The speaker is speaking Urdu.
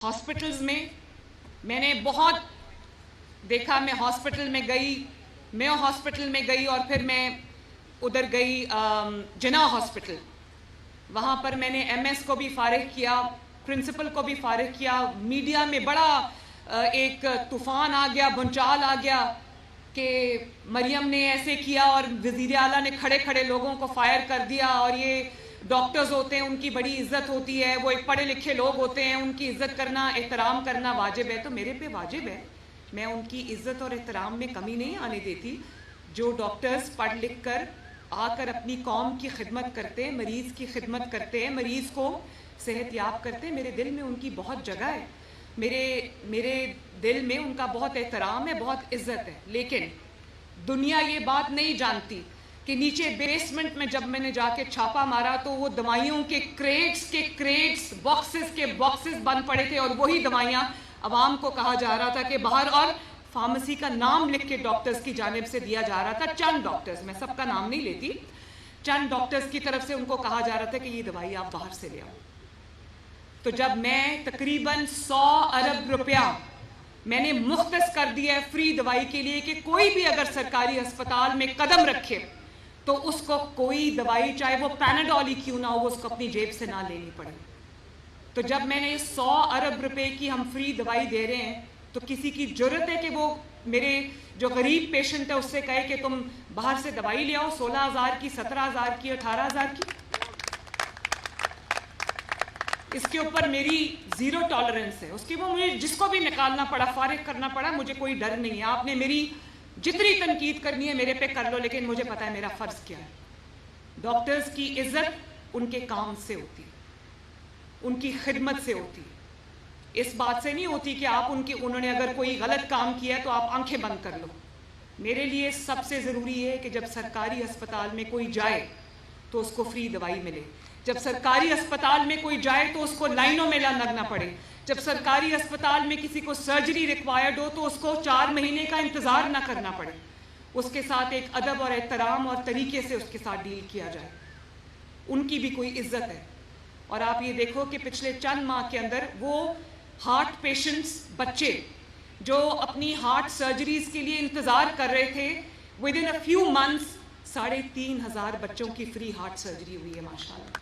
ہاسپٹلز میں نے بہت دیکھا. میں ہاسپٹل میں گئی, میو ہاسپٹل میں گئی, اور پھر میں ادھر گئی جناح ہاسپٹل. وہاں پر میں نے ایم ایس کو بھی فارغ کیا, پرنسپل کو بھی فارغ کیا. میڈیا میں بڑا ایک طوفان آ گیا, بھونچال آ گیا کہ مریم نے ایسے کیا اور وزیر اعلیٰ نے کھڑے کھڑے لوگوں کو فائر کر دیا, اور یہ ڈاکٹرز ہوتے ہیں, ان کی بڑی عزت ہوتی ہے, وہ ایک پڑھے لکھے لوگ ہوتے ہیں, ان کی عزت کرنا, احترام کرنا واجب ہے. تو میرے پہ واجب ہے, میں ان کی عزت اور احترام میں کمی نہیں آنے دیتی. جو ڈاکٹرز پڑھ لکھ کر آ کر اپنی قوم کی خدمت کرتے ہیں, مریض کی خدمت کرتے ہیں, مریض کو صحت یاب کرتے ہیں, میرے دل میں ان کی بہت جگہ ہے, میرے دل میں ان کا بہت احترام ہے, بہت عزت ہے. لیکن دنیا یہ بات نہیں جانتی کہ نیچے بیسمنٹ میں جب میں نے جا کے چھاپا مارا تو وہ دوائیوں کے کریٹس باکسز کے باکسز بند پڑے تھے, اور وہی دوائیاں عوام کو کہا جا رہا تھا کہ باہر, اور فارمیسی کا نام لکھ کے ڈاکٹرز کی جانب سے دیا جا رہا تھا. چند ڈاکٹرز, میں سب کا نام نہیں لیتی, چند ڈاکٹرز کی طرف سے ان کو کہا جا رہا تھا کہ یہ دوائی آپ باہر سے لے آؤ. تو جب میں تقریباً 100 ارب روپیہ میں نے مختص کر دیا ہے فری دوائی کے لیے کہ کوئی بھی اگر سرکاری ہسپتال میں قدم رکھے تو اس کو کوئی دوائی, چاہے وہ پیناڈول ہی کیوں نہ ہو, وہ اس کو اپنی جیب سے نہ لینی پڑے. تو جب میں نے 100 ارب روپے کی ہم فری دوائی دے رہے ہیں, تو کسی کی جرت ہے کہ وہ میرے جو غریب پیشنٹ ہے اس سے کہے کہ تم باہر سے دوائی لے آؤ 16,000 کی, 17,000 کی, 18,000 کی. اس کے اوپر میری زیرو ٹالرنس ہے. اس کے وہ مجھے جس کو بھی نکالنا پڑا, فارغ کرنا پڑا, مجھے کوئی ڈر نہیں ہے. آپ نے میری جتنی تنقید کرنی ہے میرے پہ کر لو, لیکن مجھے پتا ہے میرا فرض کیا ہے. ڈاکٹرز کی عزت ان کے کام سے ہوتی, ان کی خدمت سے ہوتی, اس بات سے نہیں ہوتی کہ آپ انہوں نے اگر کوئی غلط کام کیا ہے تو آپ آنکھیں بند کر لو. میرے لیے سب سے ضروری ہے کہ جب سرکاری ہسپتال میں کوئی جائے تو اس کو فری دوائی ملے. جب سرکاری ہسپتال میں کوئی جائے تو اس کو لائنوں میں نہ لگنا پڑے. جب سرکاری ہسپتال میں کسی کو سرجری ریکوائرڈ ہو تو اس کو 4 مہینے کا انتظار نہ کرنا پڑے. اس کے ساتھ ایک ادب اور احترام اور طریقے سے اس کے ساتھ ڈیل کیا جائے. ان کی بھی کوئی عزت ہے. اور آپ یہ دیکھو کہ پچھلے چند ماہ کے اندر وہ ہارٹ پیشنٹس, بچے جو اپنی ہارٹ سرجریز کے لیے انتظار کر رہے تھے, with in a few months 3,500 بچوں کی فری ہارٹ سرجری ہوئی ہے, ماشاءاللہ.